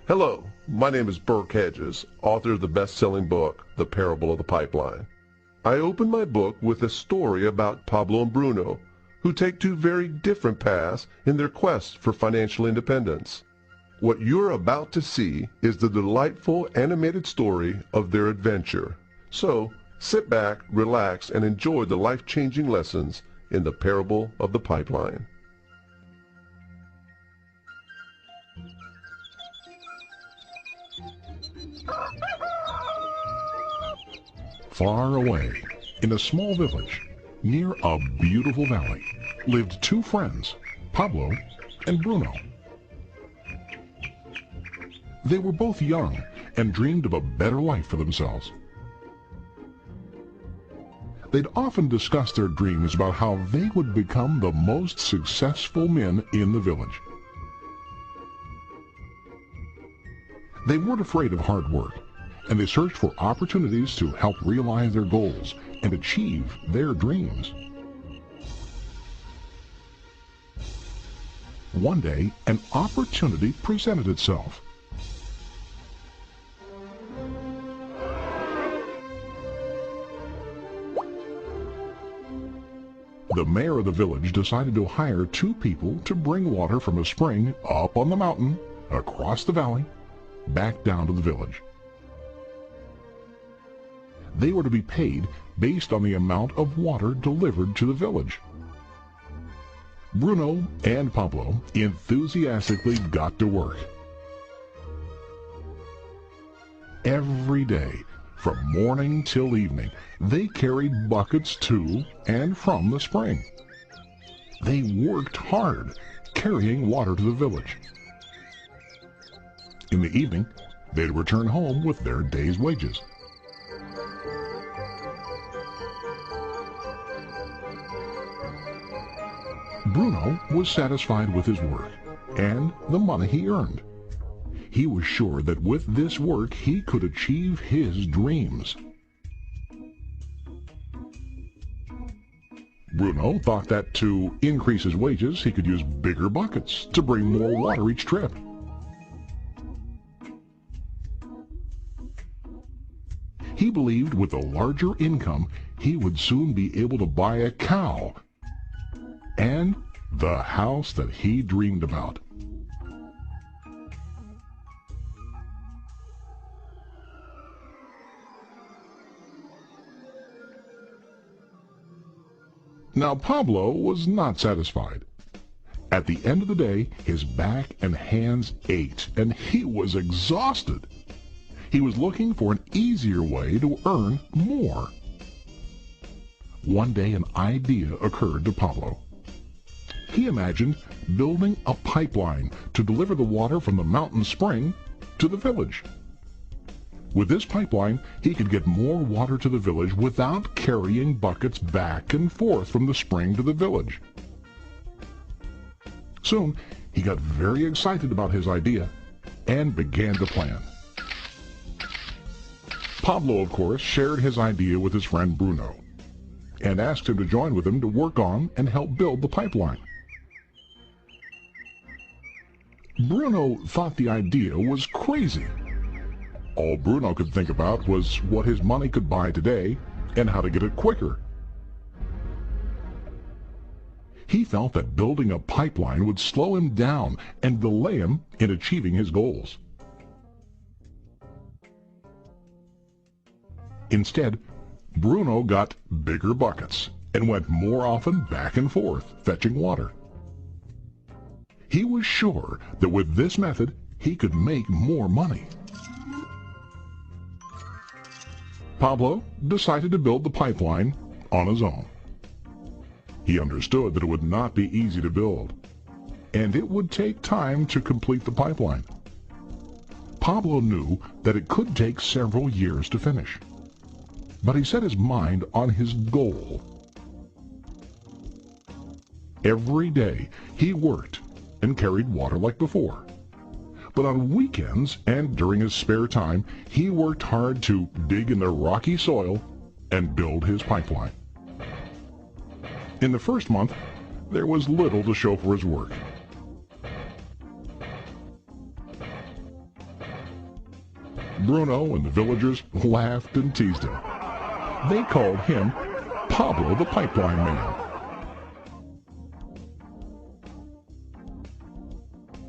Hello, my name is Burke Hedges, author of the best-selling book, The Parable of the Pipeline. I open my book with a story about Pablo and Bruno, who take two very different paths in their quest for financial independence. What you're about to see is the delightful animated story of their adventure. So, sit back, relax, and enjoy the life-changing lessons in The Parable of the Pipeline. Far away, in a small village, near a beautiful valley, lived two friends, Pablo and Bruno. They were both young and dreamed of a better life for themselves. They'd often discuss their dreams about how they would become the most successful men in the village. They weren't afraid of hard work, and they searched for opportunities to help realize their goals and achieve their dreams. One day, an opportunity presented itself. The mayor of the village decided to hire two people to bring water from a spring up on the mountain, across the valley, back down to the village. They were to be paid based on the amount of water delivered to the village. Bruno and Pablo enthusiastically got to work. Every day, from morning till evening, they carried buckets to and from the spring. They worked hard, carrying water to the village. In the evening, they'd return home with their day's wages. Bruno was satisfied with his work and the money he earned. He was sure that with this work he could achieve his dreams. Bruno thought that to increase his wages he could use bigger buckets to bring more water each trip. He believed with a larger income he would soon be able to buy a cow and the house that he dreamed about. Now Pablo was not satisfied. At the end of the day, his back and hands ached, and he was exhausted. He was looking for an easier way to earn more. One day an idea occurred to Pablo. He imagined building a pipeline to deliver the water from the mountain spring to the village. With this pipeline, he could get more water to the village without carrying buckets back and forth from the spring to the village. Soon, he got very excited about his idea and began to plan. Pablo, of course, shared his idea with his friend Bruno and asked him to join with him to work on and help build the pipeline. Bruno thought the idea was crazy. All Bruno could think about was what his money could buy today and how to get it quicker. He felt that building a pipeline would slow him down and delay him in achieving his goals. Instead, Bruno got bigger buckets and went more often back and forth fetching water. He was sure that with this method he could make more money. Pablo decided to build the pipeline on his own. He understood that it would not be easy to build, and it would take time to complete the pipeline. Pablo knew that it could take several years to finish, but he set his mind on his goal. Every day he worked and carried water like before. But on weekends and during his spare time, he worked hard to dig in the rocky soil and build his pipeline. In the first month, there was little to show for his work. Bruno and the villagers laughed and teased him. They called him Pablo the Pipeline Man.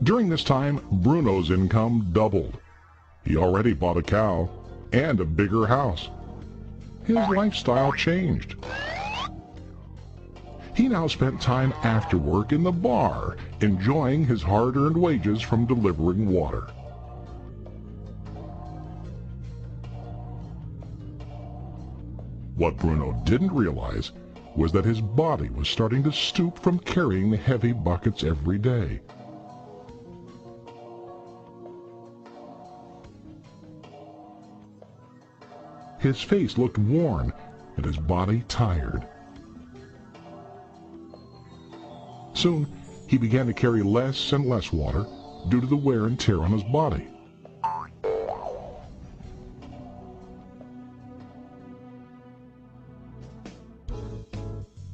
During this time, Bruno's income doubled. He already bought a cow and a bigger house. His lifestyle changed. He now spent time after work in the bar, enjoying his hard-earned wages from delivering water. What Bruno didn't realize was that his body was starting to stoop from carrying the heavy buckets every day. His face looked worn and his body tired. Soon, he began to carry less and less water due to the wear and tear on his body.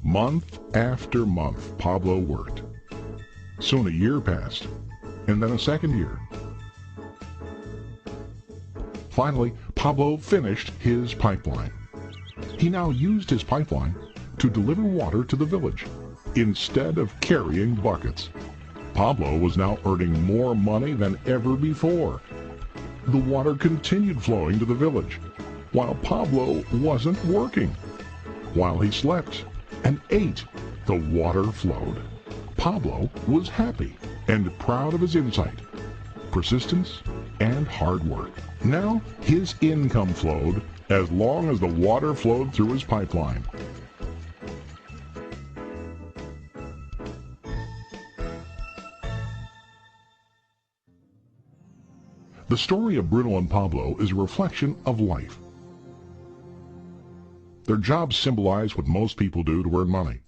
Month after month, Pablo worked. Soon a year passed, and then a second year. Finally, Pablo finished his pipeline. He now used his pipeline to deliver water to the village instead of carrying buckets. Pablo was now earning more money than ever before. The water continued flowing to the village, while Pablo wasn't working. While he slept and ate, the water flowed. Pablo was happy and proud of his insight, persistence, and hard work. Now his income flowed as long as the water flowed through his pipeline. The story of Bruno and Pablo is a reflection of life. Their jobs symbolize what most people do to earn money.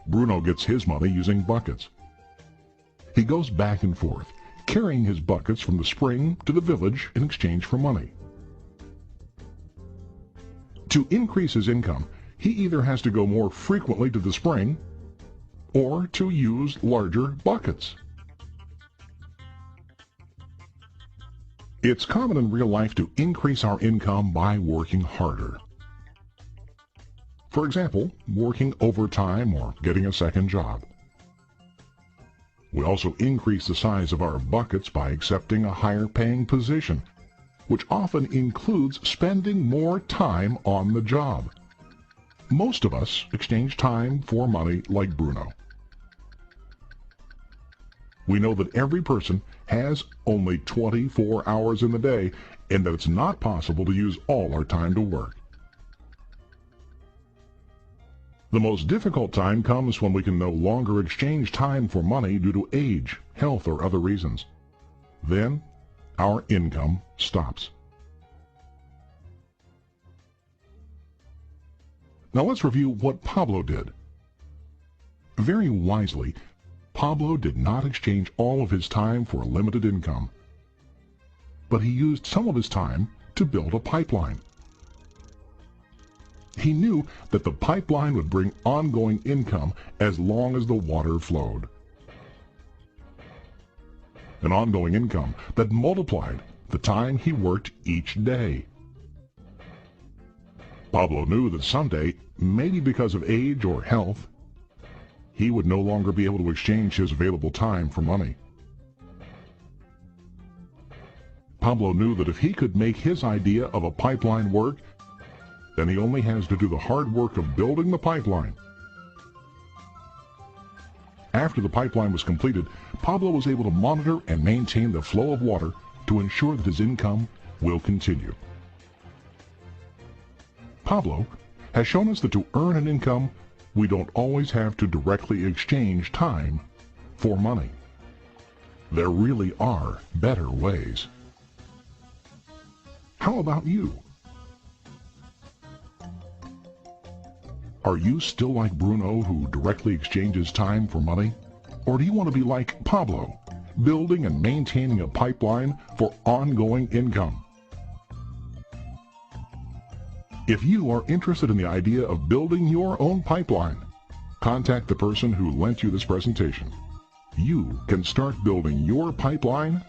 Bruno gets his money using buckets. He goes back and forth, carrying his buckets from the spring to the village in exchange for money. To increase his income, he either has to go more frequently to the spring or to use larger buckets. It's common in real life to increase our income by working harder. For example, working overtime or getting a second job. We also increase the size of our buckets by accepting a higher paying position, which often includes spending more time on the job. Most of us exchange time for money like Bruno. We know that every person has only 24 hours in the day and that it's not possible to use all our time to work. The most difficult time comes when we can no longer exchange time for money due to age, health, or other reasons. Then, our income stops. Now let's review what Pablo did. Very wisely, Pablo did not exchange all of his time for a limited income, but he used some of his time to build a pipeline. He knew that the pipeline would bring ongoing income as long as the water flowed. An ongoing income that multiplied the time he worked each day. Pablo knew that someday, maybe because of age or health, he would no longer be able to exchange his available time for money. Pablo knew that if he could make his idea of a pipeline work, then he only has to do the hard work of building the pipeline. After the pipeline was completed, Pablo was able to monitor and maintain the flow of water to ensure that his income will continue. Pablo has shown us that to earn an income, we don't always have to directly exchange time for money. There really are better ways. How about you? Are you still like Bruno, who directly exchanges time for money? Or do you want to be like Pablo, building and maintaining a pipeline for ongoing income? If you are interested in the idea of building your own pipeline, contact the person who lent you this presentation. You can start building your pipeline